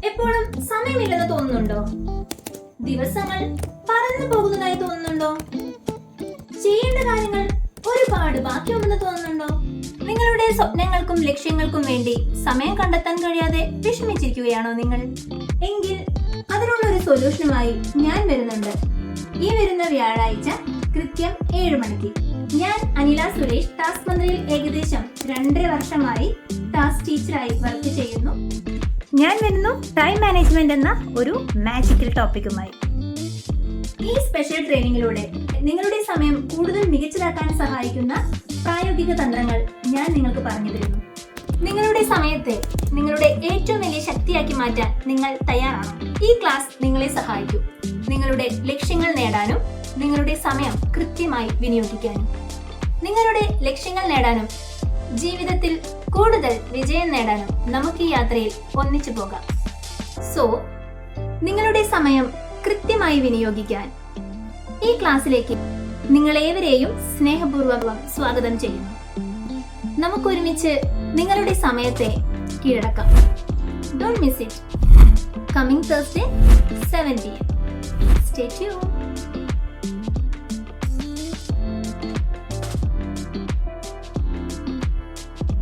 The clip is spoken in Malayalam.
എപ്പോഴും സമയമില്ലെന്ന് തോന്നുന്നുണ്ടോ? ദിവസങ്ങൾ പറന്നു പോകുന്നതായി തോന്നുന്നുണ്ടോ? ചെയ്യേണ്ട കാര്യങ്ങൾ ഒരുപാട് ബാക്കിയുണ്ടെന്ന് തോന്നുന്നുണ്ടോ? നിങ്ങളുടെ സ്വപ്നങ്ങൾക്കും ലക്ഷ്യങ്ങൾക്കും വേണ്ടി സമയം കണ്ടെത്താൻ കഴിയാതെ വിഷമിച്ചിരിക്കുകയാണോ നിങ്ങൾ? എങ്കിൽ അതിനുള്ള ഒരു സൊല്യൂഷനുമായി ഞാൻ വരുന്നുണ്ട്. ഈ വരുന്ന വ്യാഴാഴ്ച കൃത്യം 7 മണിക്ക്. ഞാൻ അനില സുരേഷ് ടാസ്ക് മന്ത്രിയിൽ ഏകദേശം 2.5 വർഷമായി ടാസ്ക് ടീച്ചറായി വർക്ക് ചെയ്യുന്നു. ഞാൻ വരുന്നു ടൈം മാനേജ്മെന്റ് എന്ന ഒരു മാജിക്കൽ ടോപ്പിക്കുമായി. ഈ സ്പെഷ്യൽ ട്രെയിനിങ്ങിലൂടെ നിങ്ങളുടെ സമയം കൂടുതൽ മികച്ചതാക്കാൻ സഹായിക്കുന്ന പ്രായോഗിക തന്ത്രങ്ങൾ ഞാൻ നിങ്ങൾക്ക് പറഞ്ഞു തരുന്നു. നിങ്ങളുടെ സമയത്തെ നിങ്ങളുടെ ഏറ്റവും വലിയ ശക്തിയാക്കി മാറ്റാൻ നിങ്ങൾ തയ്യാറാണോ? ഈ ക്ലാസ് നിങ്ങളെ സഹായിക്കും നിങ്ങളുടെ ലക്ഷ്യങ്ങൾ നേടാനും നിങ്ങളുടെ സമയം കൃത്യമായി വിനിയോഗിക്കാനും. നിങ്ങളുടെ ലക്ഷ്യങ്ങൾ നേടാനും ജീവിതത്തിൽ കൂടുതൽ വിജയം നേടാനും നമുക്ക് ഈ യാത്രയിൽ ഒന്നിച്ചു പോകാം. സോ നിങ്ങളുടെ സമയം കൃത്യമായി വിനിയോഗിക്കാൻ ഈ ക്ലാസ്സിലേക്ക് നിങ്ങളേവരെയും സ്നേഹപൂർവ്വം സ്വാഗതം ചെയ്യുന്നു. നമുക്കൊരുമിച്ച് നിങ്ങളുടെ സമയത്തെ കീഴടക്കാം. Don't miss it. Coming Thursday, 7 p.m. Stay tuned.